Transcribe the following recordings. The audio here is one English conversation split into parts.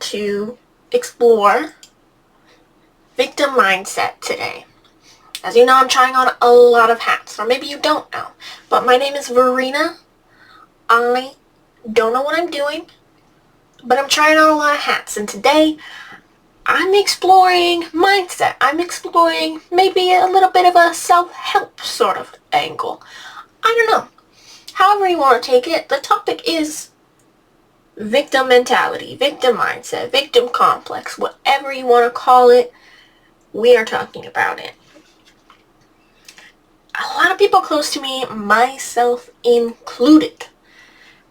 to explore victim mindset today. As you know, I'm trying on a lot of hats, or maybe you don't know, but my name is Verena. I don't know what I'm doing, but I'm trying on a lot of hats, and today I'm exploring mindset. I'm exploring maybe a little bit of a self-help sort of angle. I don't know. However you want to take it, the topic is victim mentality, victim mindset, victim complex, whatever you want to call it, we are talking about it. A lot of people close to me, myself included,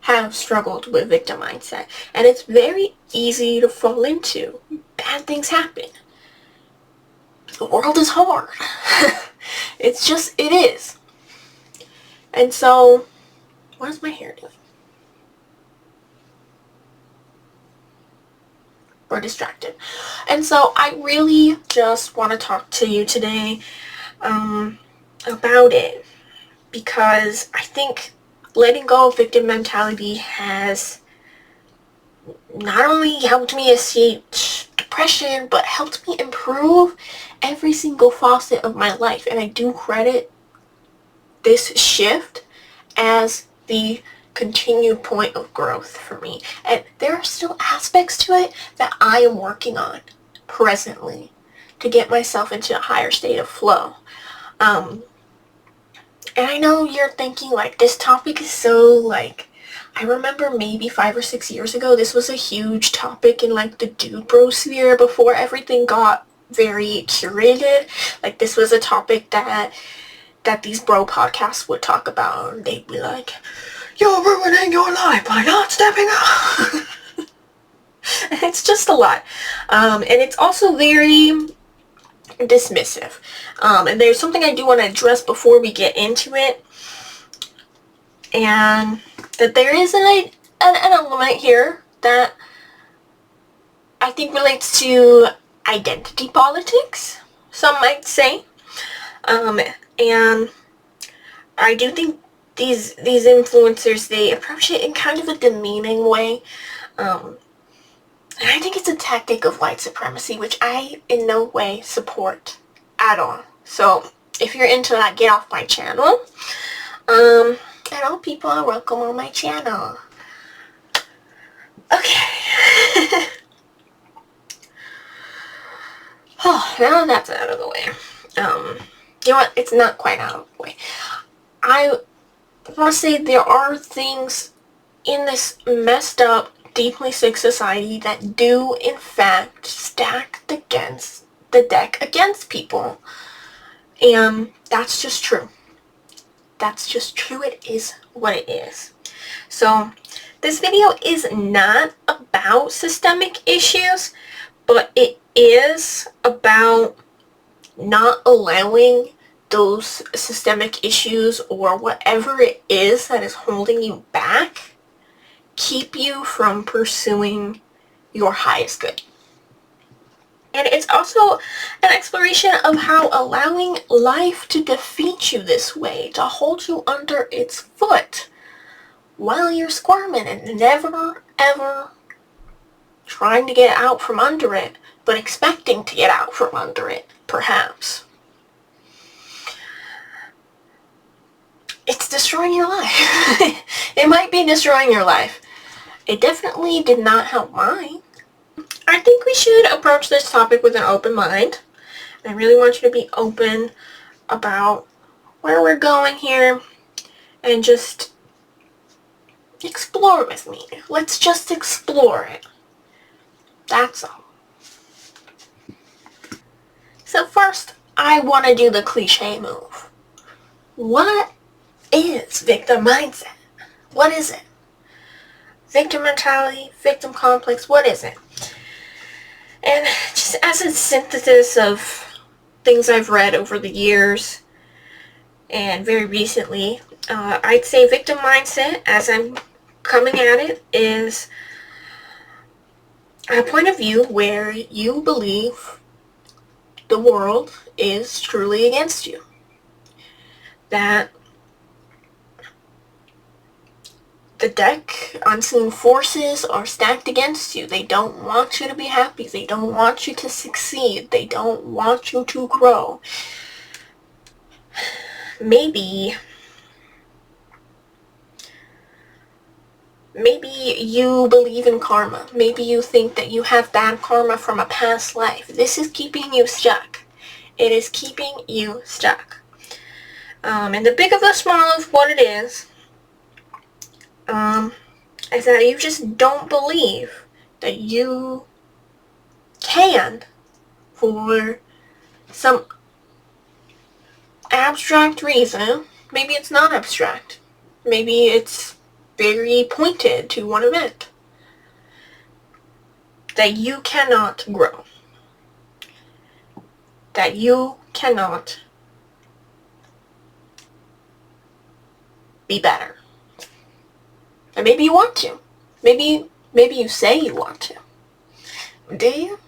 have struggled with victim mindset, and it's very easy to fall into. Bad things happen. The world is hard. It is. And so, what is my hair doing? We're distracted. And so I really just want to talk to you today about it, because I think letting go of victim mentality has not only helped me escape depression, but helped me improve every single facet of my life. And I do credit this shift as the continued point of growth for me. And there are still aspects to it that I am working on presently to get myself into a higher state of flow. And I know you're thinking, like, this topic is so, like, I remember maybe 5 or 6 years ago, this was a huge topic in, like, the dude bro sphere before everything got very curated. Like, this was a topic that these bro podcasts would talk about. And they'd be like, you're ruining your life by not stepping up. It's just a lot. And it's also very dismissive. And there's something I do want to address before we get into it. And that there is an element here that I think relates to identity politics, some might say. And I do think these influencers, they approach it in kind of a demeaning way. And I think it's a tactic of white supremacy, which I in no way support at all. So if you're into that, get off my channel. And all people are welcome on my channel. Okay. Oh, now that's out of the way. You know what? It's not quite out of the way. I want to say there are things in this messed up, deeply sick society that do, in fact, stack the deck against people. And that's just true. That's just true. It is what it is. So, this video is not about systemic issues, but it is about not allowing those systemic issues or whatever it is that is holding you back keep you from pursuing your highest good. And it's also an exploration of how allowing life to defeat you this way, to hold you under its foot while you're squirming and never ever trying to get out from under it, but expecting to get out from under it, perhaps. It's destroying your life. It might be destroying your life. It definitely did not help mine. I think we should approach this topic with an open mind. I really want you to be open about where we're going here and just explore with me. Let's just explore it. That's all. So first, I want to do the cliche move. What is victim mindset? What is it? Victim mentality, victim complex, what is it? And just as a synthesis of things I've read over the years and very recently, I'd say victim mindset, as I'm coming at it, is a point of view where you believe the world is truly against you. That the deck, unseen forces are stacked against you. They don't want you to be happy. They don't want you to succeed. They don't want you to grow. Maybe you believe in karma. Maybe you think that you have bad karma from a past life. This is keeping you stuck. It is keeping you stuck. And the big of the small of what it is that you just don't believe that you can, for some abstract reason. Maybe it's not abstract. Maybe it's very pointed to one event. That you cannot grow. That you cannot be better. And maybe you want to. Maybe you say you want to. Do you?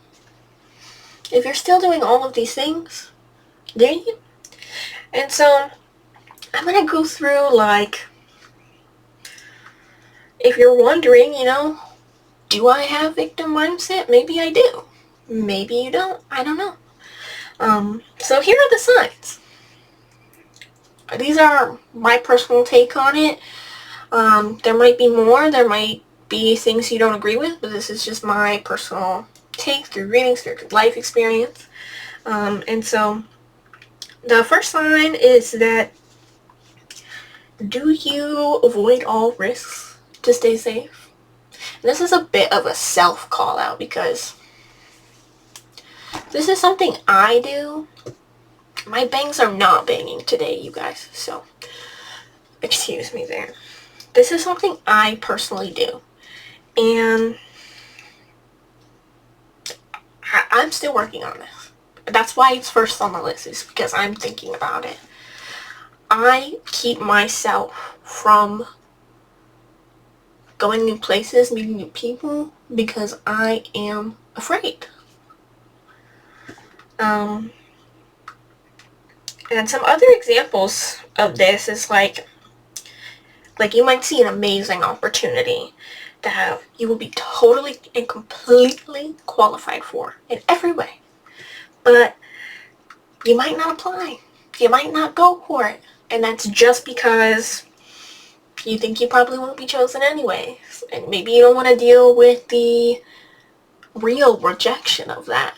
If you're still doing all of these things, do you? And so, I'm going to go through, like, if you're wondering, do I have victim mindset? Maybe I do. Maybe you don't. I don't know. So here are the signs. These are my personal take on it. There might be more. There might be things you don't agree with, but this is just my personal take through readings, through life experience. And so the first sign is that, do you avoid all risks to stay safe? And this is a bit of a self call out because this is something I do. My bangs are not banging today, you guys, so excuse me there. This is something I personally do, and I'm still working on this. That's why it's first on the list, is because I'm thinking about it. I keep myself from going new places, meeting new people, because I am afraid. And some other examples of this is like you might see an amazing opportunity that you will be totally and completely qualified for in every way. But you might not apply. You might not go for it. And that's just because you think you probably won't be chosen anyways. And maybe you don't want to deal with the real rejection of that.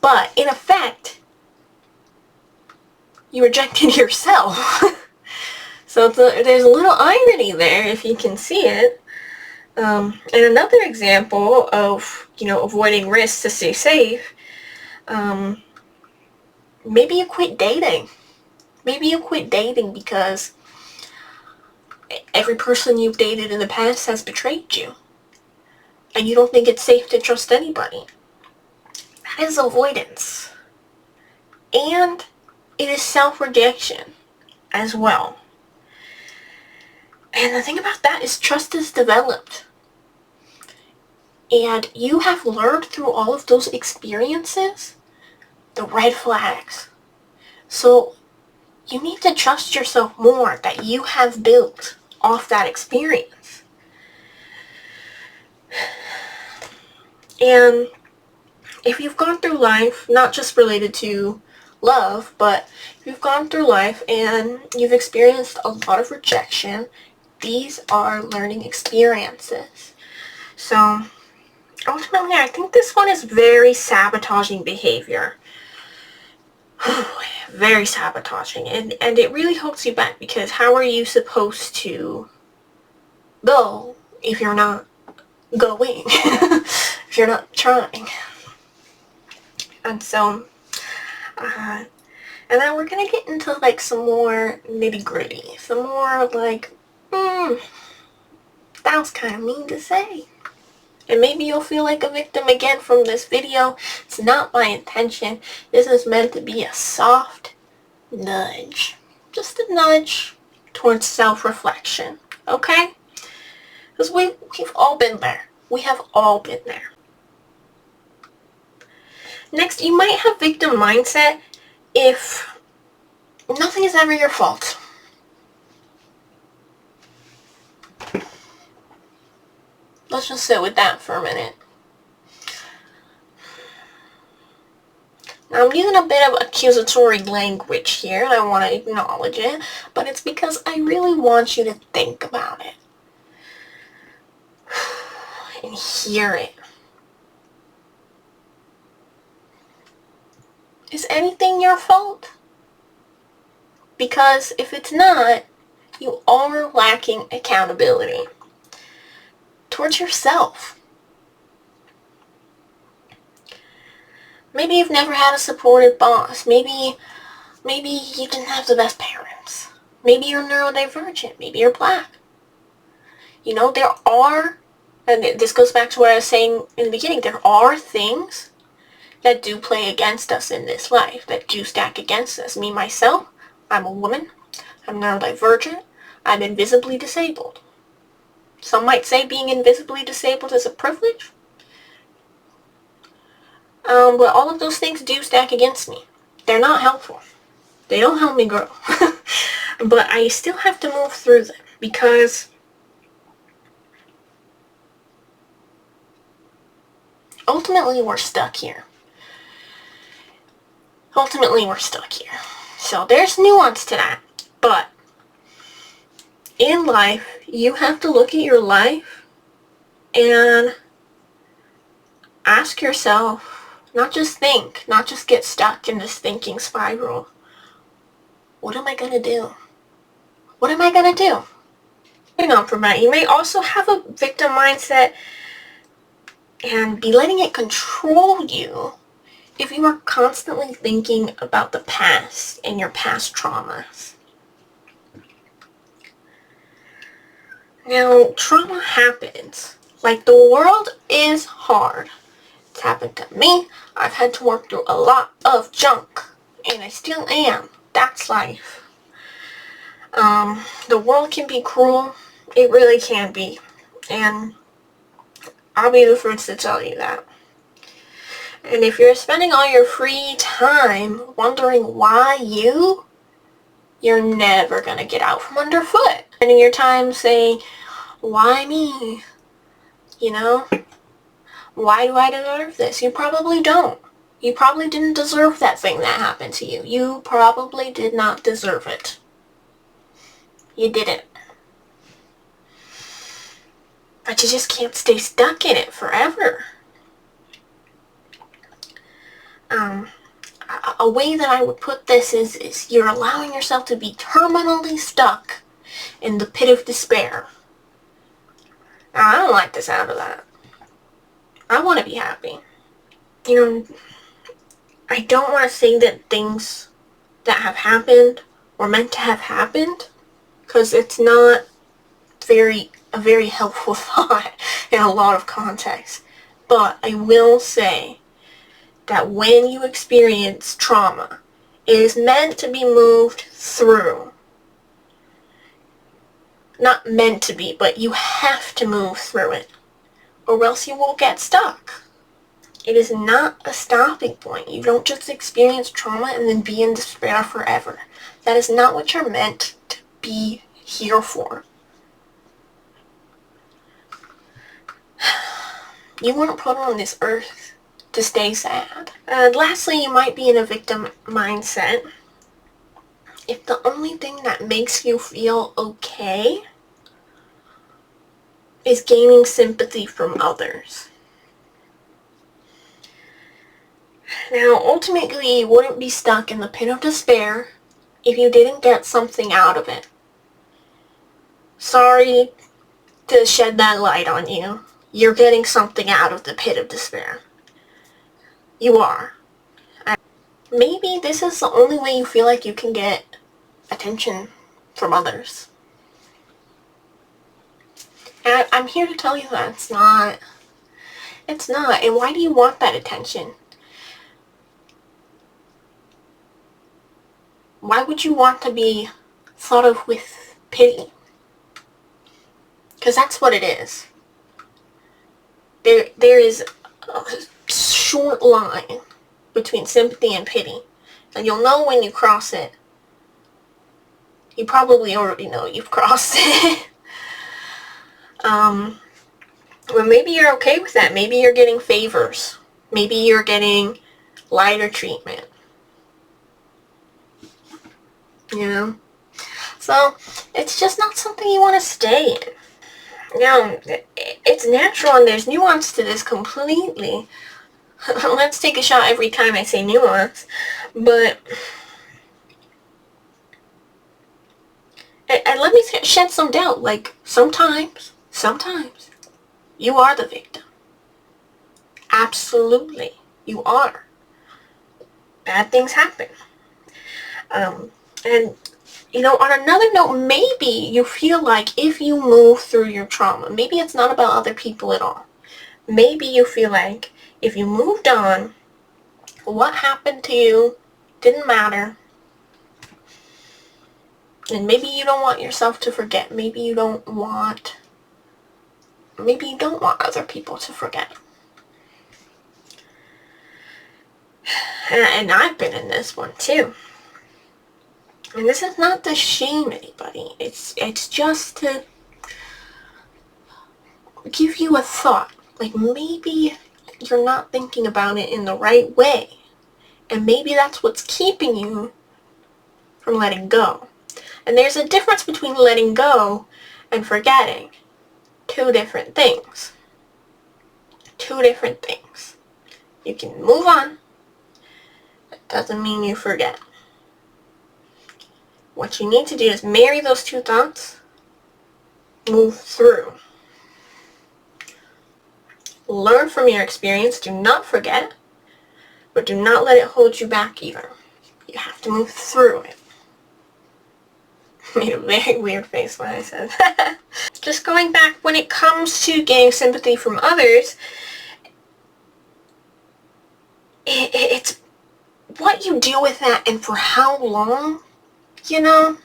But in effect, you rejected yourself. So there's a little irony there, if you can see it. And another example of, avoiding risks to stay safe, maybe you quit dating. Maybe you quit dating because every person you've dated in the past has betrayed you. And you don't think it's safe to trust anybody. That is avoidance. And it is self-rejection as well. And the thing about that is trust is developed. And you have learned through all of those experiences the red flags. So you need to trust yourself more that you have built off that experience. And if you've gone through life, not just related to love, but if you've gone through life and you've experienced a lot of rejection, these are learning experiences. So ultimately, I think this one is very sabotaging behavior. Very sabotaging. And it really holds you back, because how are you supposed to go if you're not going? If you're not trying. And so, and then we're going to get into like some more nitty gritty. Some more like, that was kind of mean to say. And maybe you'll feel like a victim again from this video. It's not my intention. This is meant to be a soft nudge. Just a nudge towards self-reflection. Okay? Because we've all been there. We have all been there. Next, you might have victim mindset if nothing is ever your fault. let's just sit with that for a minute. Now, I'm using a bit of accusatory language here, and I want to acknowledge it, but it's because I really want you to think about it and hear it. Is anything your fault? Because if it's not, you are lacking accountability towards yourself. Maybe you've never had a supportive boss. Maybe you didn't have the best parents. Maybe you're neurodivergent. Maybe you're black. There are, and this goes back to what I was saying in the beginning, there are things that do play against us in this life, that do stack against us. Me, myself, I'm a woman. I'm neurodivergent. I'm invisibly disabled. Some might say being invisibly disabled is a privilege. But all of those things do stack against me. They're not helpful. They don't help me grow. But I still have to move through them because ultimately we're stuck here. So there's nuance to that. But in life, you have to look at your life and ask yourself, not just think, not just get stuck in this thinking spiral. What am I going to do? What am I going to do? Moving on from that, you may also have a victim mindset and be letting it control you if you are constantly thinking about the past and your past traumas. Now, trauma happens. Like, the world is hard. It's happened to me. I've had to work through a lot of junk, and I still am. That's life. The world can be cruel. It really can be. And I'll be the first to tell you that. And if you're spending all your free time wondering why you're never going to get out from underfoot. Spending your time saying, why me? Why do I deserve this? You probably don't. You probably didn't deserve that thing that happened to you. You probably did not deserve it. You didn't. But you just can't stay stuck in it forever. A way that I would put this is you're allowing yourself to be terminally stuck in the pit of despair. Now, I don't like the sound of that. I want to be happy. I don't want to say that things that have happened were meant to have happened, because it's not a very helpful thought in a lot of contexts. But I will say that when you experience trauma, it is meant to be moved through. Not meant to be, but you have to move through it, or else you will get stuck. It is not a stopping point. You don't just experience trauma and then be in despair forever. That is not what you're meant to be here for. You weren't put on this earth to stay sad. And lastly, you might be in a victim mindset if the only thing that makes you feel okay is gaining sympathy from others. Now, ultimately, you wouldn't be stuck in the pit of despair if you didn't get something out of it. Sorry to shed that light on you. You're getting something out of the pit of despair. You are. Maybe this is the only way you feel like you can get attention from others. And I'm here to tell you that it's not. It's not. And why do you want that attention? Why would you want to be thought of with pity? Because that's what it is. There is a short line between sympathy and pity. And you'll know when you cross it. You probably already know you've crossed it. Well, maybe you're okay with that. Maybe you're getting favors. Maybe you're getting lighter treatment. You know? So, it's just not something you want to stay in. Now, it's natural and there's nuance to this completely. Let's take a shot every time I say nuance. But, and let me shed some doubt. Like, sometimes, you are the victim. Absolutely, you are. Bad things happen. And, you know, on another note, maybe you feel like if you move through your trauma, maybe it's not about other people at all. Maybe you feel like if you moved on, what happened to you didn't matter. And maybe you don't want yourself to forget. Maybe you don't want other people to forget. And I've been in this one too. And this is not to shame anybody. It's just to give you a thought. Like, maybe you're not thinking about it in the right way. And maybe that's what's keeping you from letting go. And there's a difference between letting go and forgetting. Two different things. You can move on. That doesn't mean you forget. What you need to do is marry those two thoughts. Move through. Learn from your experience. Do not forget. But do not let it hold you back either. You have to move through it. Made a very weird face when I said that. Just going back, when it comes to getting sympathy from others, it's what you do with that and for how long, you know,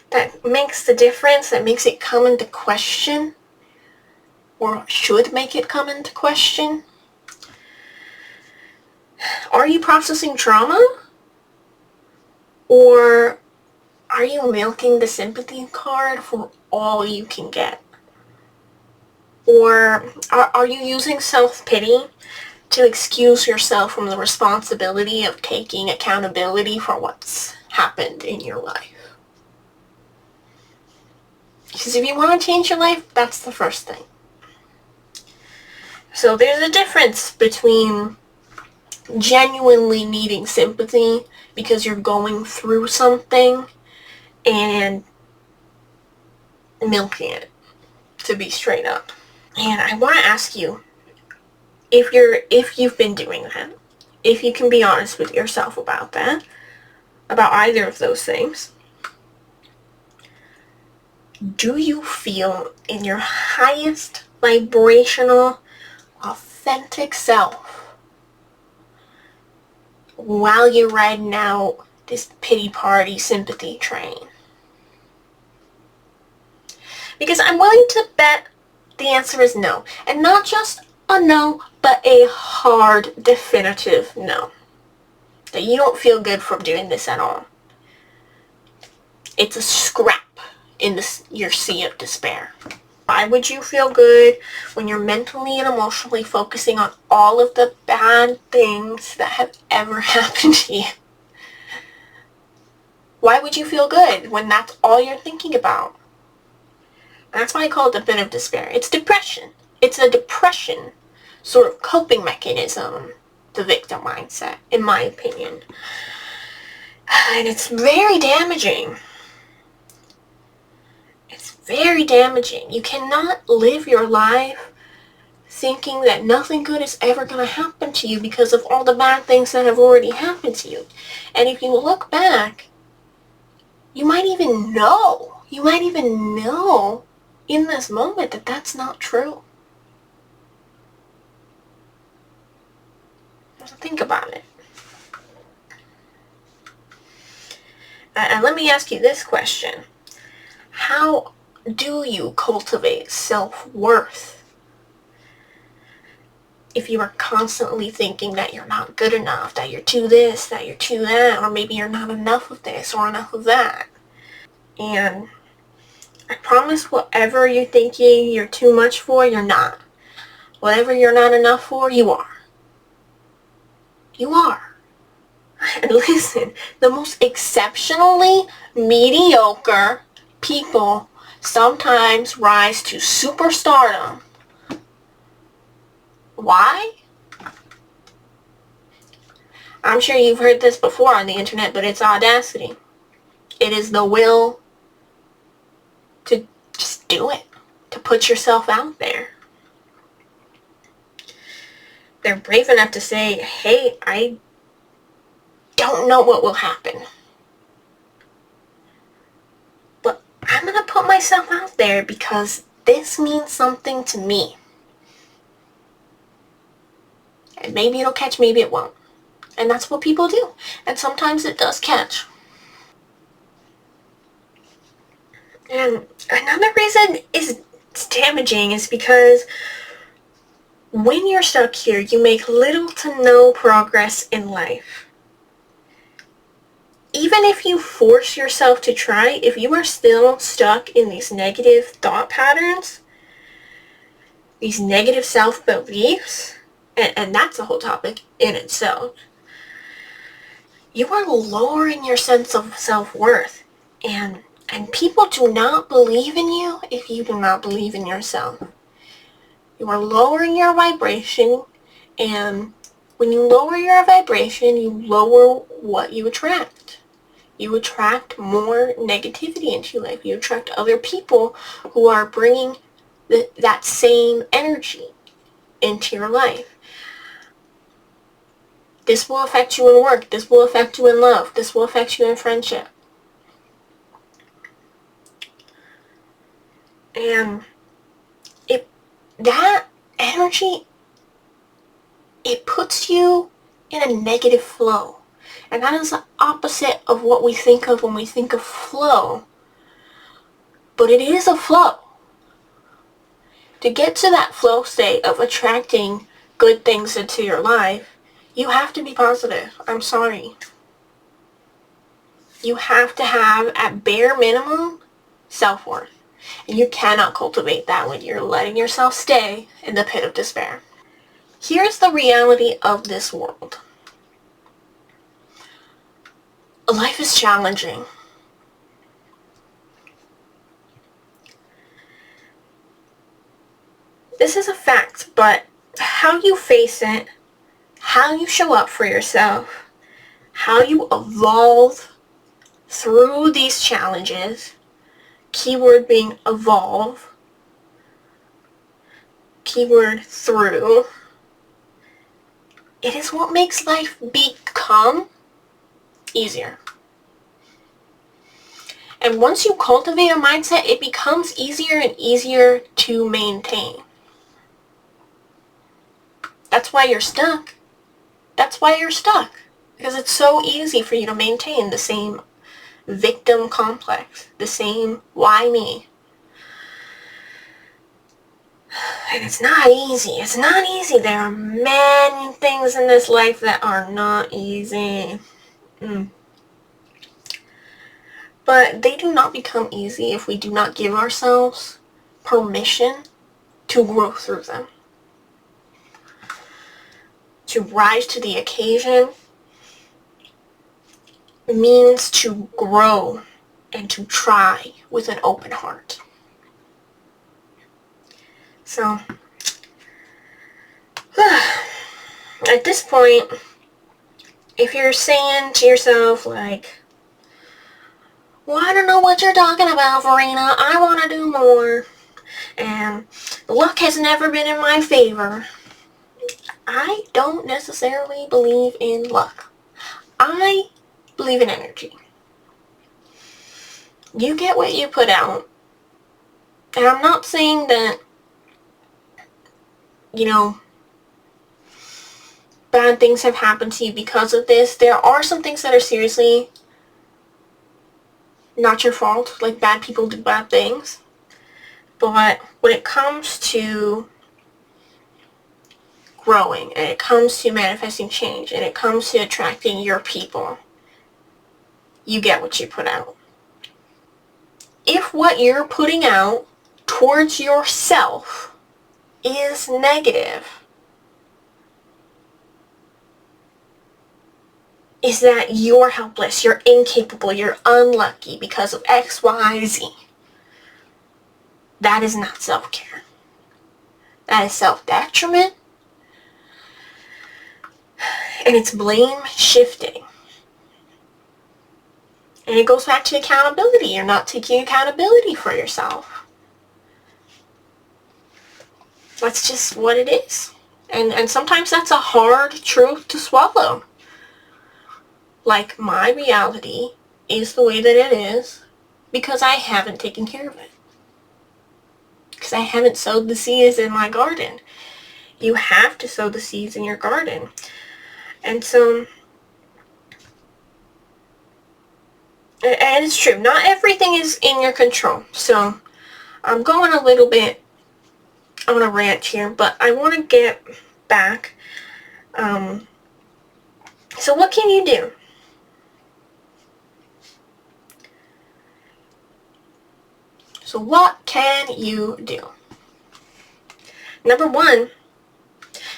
that makes the difference, that makes it come into question, or should make it come into question. Are you processing trauma? Or are you milking the sympathy card for all you can get? Or are you using self-pity to excuse yourself from the responsibility of taking accountability for what's happened in your life? Because if you want to change your life, that's the first thing. So there's a difference between genuinely needing sympathy because you're going through something and milking it, to be straight up. And I want to ask you, if you've been doing that, if you can be honest with yourself about that, about either of those things, do you feel in your highest vibrational, authentic self while you're riding out this pity party sympathy train? Because I'm willing to bet the answer is no. And not just a no, but a hard, definitive no. That you don't feel good from doing this at all. It's a scrap in your sea of despair. Why would you feel good when you're mentally and emotionally focusing on all of the bad things that have ever happened to you? Why would you feel good when that's all you're thinking about? That's why I call it the pit of despair. It's depression. It's a depression sort of coping mechanism, the victim mindset, in my opinion. And it's very damaging. It's very damaging. You cannot live your life thinking that nothing good is ever going to happen to you because of all the bad things that have already happened to you. And if you look back, you might even know in this moment that that's not true. Think about it. And let me ask you this question. How do you cultivate self-worth if you are constantly thinking that you're not good enough, that you're too this, that you're too that, or maybe you're not enough of this or enough of that? And I promise whatever you're thinking you're too much for, you're not. Whatever you're not enough for, you are. You are. And listen, the most exceptionally mediocre people sometimes rise to superstardom. Why? I'm sure you've heard this before on the internet, but it's audacity. It is the will to just do it, to put yourself out there. They're brave enough to say, hey, I don't know what will happen, but I'm going to put myself out there because this means something to me. And maybe it'll catch, maybe it won't. And that's what people do. And sometimes it does catch. And another reason it's damaging is because when you're stuck here, you make little to no progress in life. Even if you force yourself to try, if you are still stuck in these negative thought patterns, these negative self-beliefs, and that's a whole topic in itself, you are lowering your sense of self-worth. And people do not believe in you if you do not believe in yourself. You are lowering your vibration, and when you lower your vibration, you lower what you attract. You attract more negativity into your life. You attract other people who are bringing that same energy into your life. This will affect you in work. This will affect you in love. This will affect you in friendship. And that energy, it puts you in a negative flow. And that is the opposite of what we think of when we think of flow. But it is a flow. To get to that flow state of attracting good things into your life, you have to be positive. I'm sorry. You have to have, at bare minimum, self-worth. And you cannot cultivate that when you're letting yourself stay in the pit of despair. Here's the reality of this world. Life is challenging. This is a fact, but how you face it, how you show up for yourself, how you evolve through these challenges, keyword being evolve, keyword through, it is what makes life become easier. And once you cultivate a mindset, it becomes easier and easier to maintain. That's why you're stuck. That's why you're stuck. Because it's so easy for you to maintain the same victim complex, the same why me. And it's not easy. It's not easy. There are many things in this life that are not easy. But they do not become easy if we do not give ourselves permission to grow through them. To rise to the occasion means to grow and to try with an open heart. So, at this point, if you're saying to yourself, like, well, I don't know what you're talking about, Verena, I want to do more, and luck has never been in my favor, I don't necessarily believe in luck. I believe in energy. You get what you put out. And I'm not saying that, bad things have happened to you because of this. There are some things that are seriously not your fault. Like, bad people do bad things. But when it comes to growing, and it comes to manifesting change, and it comes to attracting your people, you get what you put out. If what you're putting out towards yourself is negative is that you're helpless, you're incapable, you're unlucky because of X, Y, Z. That is not self-care. That is self-detriment. And it's blame shifting. And it goes back to accountability. You're not taking accountability for yourself. That's just what it is. And sometimes that's a hard truth to swallow. Like, my reality is the way that it is because I haven't taken care of it. Because I haven't sowed the seeds in my garden. You have to sow the seeds in your garden. And so, and it's true, not everything is in your control. So, I'm going a little bit on a rant here, but I want to get back. So what can you do? So what can you do? Number one,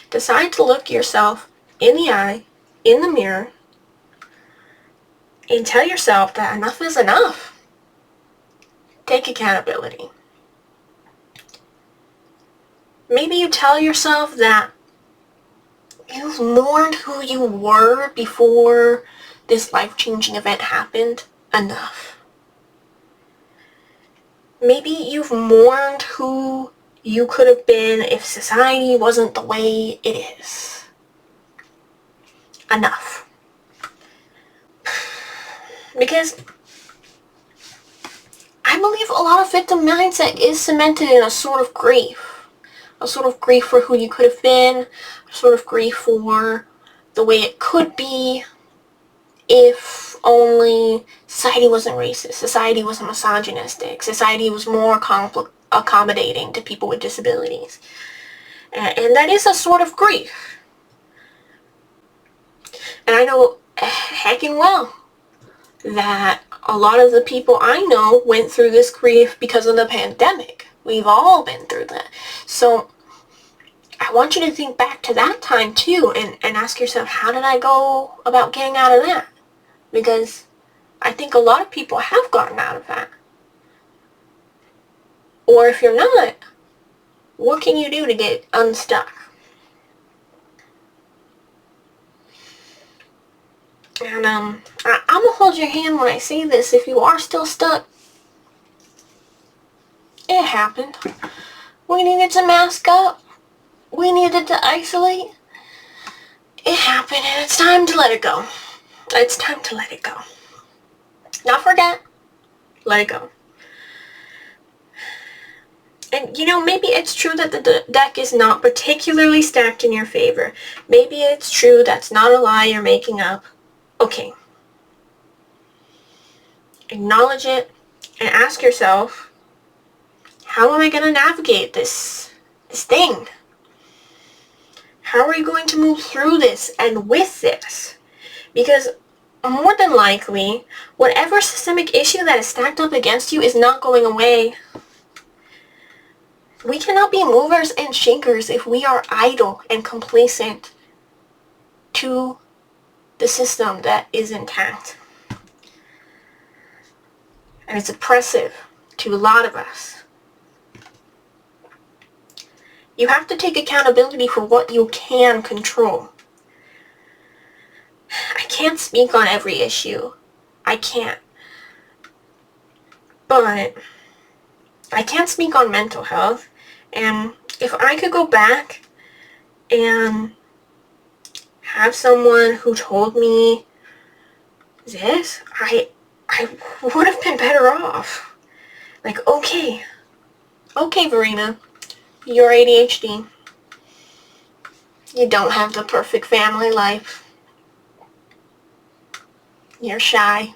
decide to look yourself in the eye, in the mirror, and tell yourself that enough is enough. Take accountability. Maybe you tell yourself that you've mourned who you were before this life-changing event happened enough. Maybe you've mourned who you could have been if society wasn't the way it is. Enough. Because I believe a lot of victim mindset is cemented in a sort of grief. A sort of grief for who you could have been. A sort of grief for the way it could be if only society wasn't racist, society wasn't misogynistic, society was more accommodating to people with disabilities. And that is a sort of grief. And I know heckin' well that a lot of the people I know went through this grief because of the pandemic. We've all been through that. So I want you to think back to that time too and ask yourself, how did I go about getting out of that? Because I think a lot of people have gotten out of that. Or if you're not, what can you do to get unstuck? And I'm going to hold your hand when I say this. If you are still stuck, it happened. We needed to mask up. We needed to isolate. It happened, and it's time to let it go. It's time to let it go. Not forget, let it go. And, maybe it's true that the deck is not particularly stacked in your favor. Maybe it's true that's not a lie you're making up. Okay. Acknowledge it and ask yourself, how am I going to navigate this thing? How are you going to move through this and with this? Because more than likely, whatever systemic issue that is stacked up against you is not going away. We cannot be movers and shakers if we are idle and complacent to the system that is intact. And it's oppressive to a lot of us. You have to take accountability for what you can control. I can't speak on every issue. I can't. But I can speak on mental health. And if I could go back and have someone who told me this, I would have been better off. Like, okay, Verena, you're ADHD. You don't have the perfect family life. You're shy.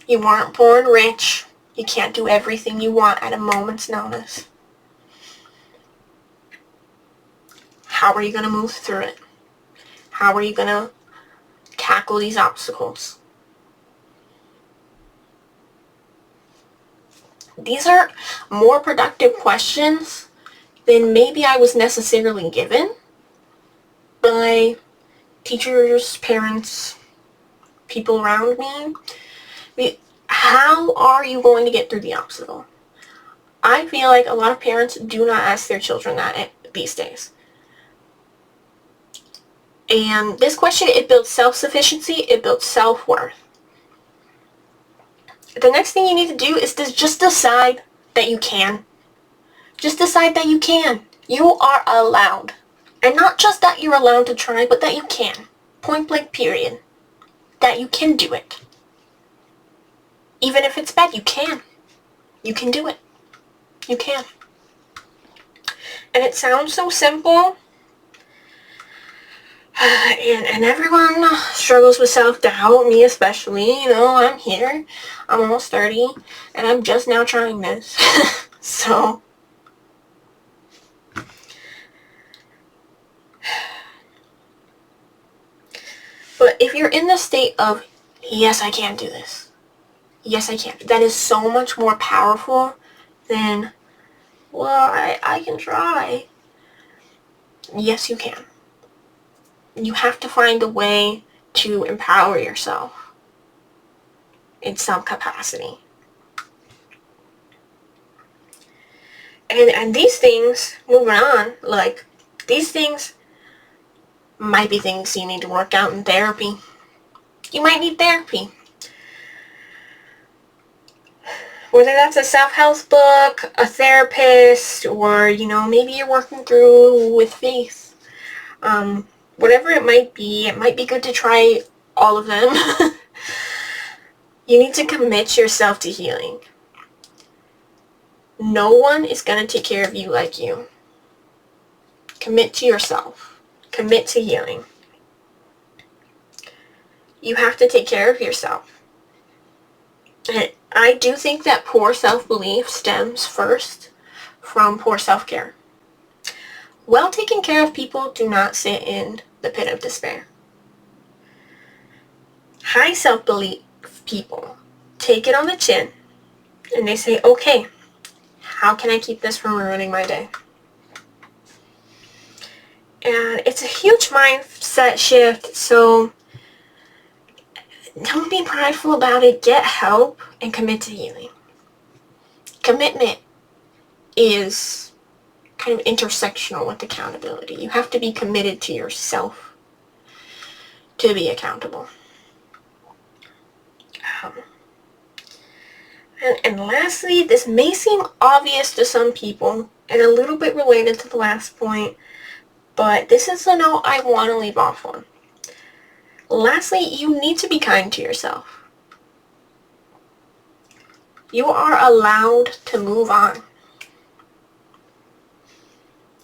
You weren't born rich. You can't do everything you want at a moment's notice. How are you going to move through it? How are you going to tackle these obstacles? These are more productive questions than maybe I was necessarily given by teachers, parents, people around me. How are you going to get through the obstacle? I feel like a lot of parents do not ask their children that these days. And this question, it builds self-sufficiency, it builds self-worth. The next thing you need to do is to just decide that you can. Just decide that you can. You are allowed. And not just that you're allowed to try, but that you can. Point blank period. That you can do it. Even if it's bad, you can. You can do it. You can. And it sounds so simple. And everyone struggles with self-doubt, me especially. You know, I'm here. I'm almost 30, and I'm just now trying this. So, but if you're in the state of, yes, I can do this. Yes, I can. That is so much more powerful than, well, I can try. Yes, you can. You have to find a way to empower yourself in some capacity. And these things, moving on, like, these things might be things you need to work out in therapy. You might need therapy. Whether that's a self-help book, a therapist, or, you know, maybe you're working through with faith. Whatever it might be good to try all of them. You need to commit yourself to healing. No one is going to take care of you like you. Commit to yourself. Commit to healing. You have to take care of yourself. And I do think that poor self-belief stems first from poor self-care. Well taken care of people do not sit in the pit of despair. High self-belief people take it on the chin and they say, okay, how can I keep this from ruining my day? And it's a huge mindset shift, so don't be prideful about it. Get help and commit to healing. Commitment is kind of intersectional with accountability. You have to be committed to yourself to be accountable. And lastly, this may seem obvious to some people and a little bit related to the last point, but this is the note I want to leave off on. Lastly, you need to be kind to yourself. You are allowed to move on.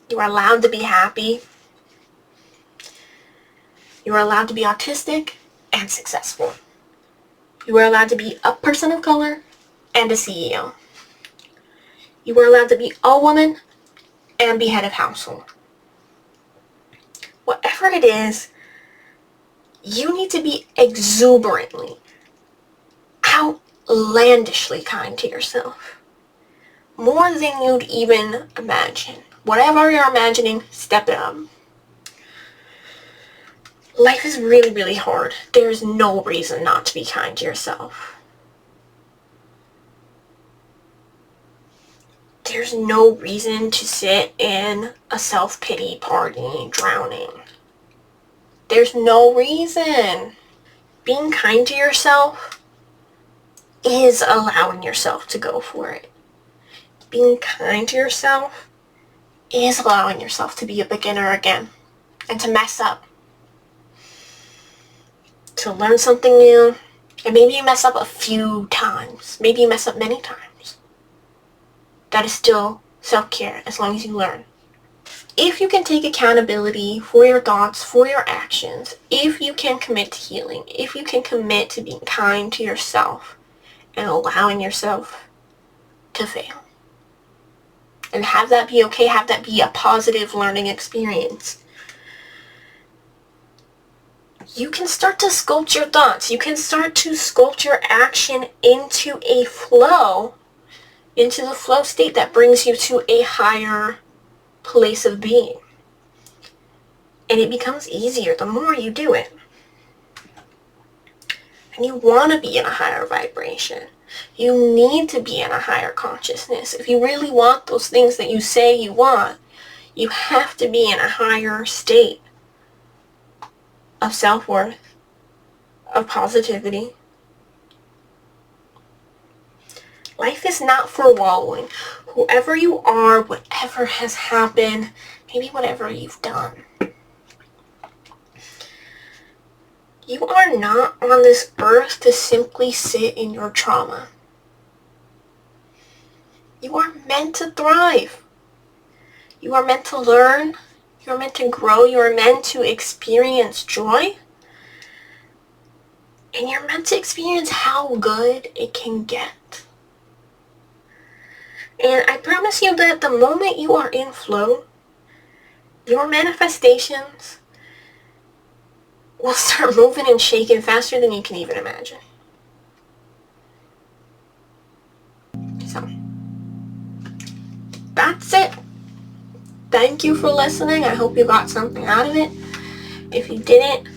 You are allowed to be happy. You are allowed to be autistic and successful. You are allowed to be a person of color and a CEO. You are allowed to be a woman and be head of household. Whatever it is, you need to be exuberantly, outlandishly kind to yourself. More than you'd even imagine. Whatever you're imagining, step it up. Life is really, really hard. There's no reason not to be kind to yourself. There's no reason to sit in a self-pity party drowning. There's no reason. Being kind to yourself is allowing yourself to go for it. Being kind to yourself is allowing yourself to be a beginner again and to mess up. To learn something new. And maybe you mess up a few times. Maybe you mess up many times. That is still self-care as long as you learn. If you can take accountability for your thoughts, for your actions, if you can commit to healing, if you can commit to being kind to yourself and allowing yourself to fail. And have that be okay, have that be a positive learning experience. You can start to sculpt your thoughts. You can start to sculpt your action into a flow, into the flow state that brings you to a higher place of being. And it becomes easier the more you do it. And you want to be in a higher vibration. You need to be in a higher consciousness. If you really want those things that you say you want, you have to be in a higher state of self-worth, of positivity. Life is not for wallowing. Whoever you are, whatever has happened, maybe whatever you've done, you are not on this earth to simply sit in your trauma. You are meant to thrive. You are meant to learn. You are meant to grow. You are meant to experience joy. And you're meant to experience how good it can get. And I promise you that the moment you are in flow, your manifestations will start moving and shaking faster than you can even imagine. So, that's it. Thank you for listening. I hope you got something out of it. If you didn't,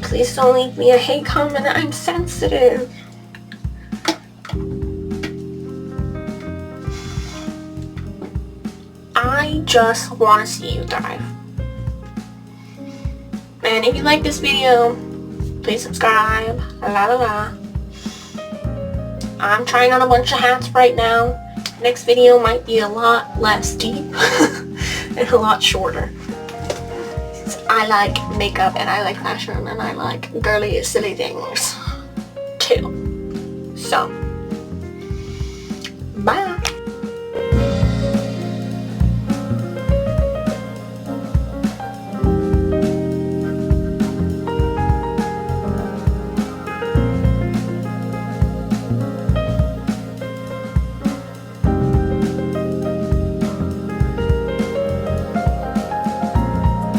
please don't leave me a hate comment. I'm sensitive. I just want to see you thrive. And if you like this video, please subscribe. La la la. I'm trying on a bunch of hats right now. Next video might be a lot less deep and a lot shorter. I like makeup and I like fashion and I like girly, silly things too. So, bye.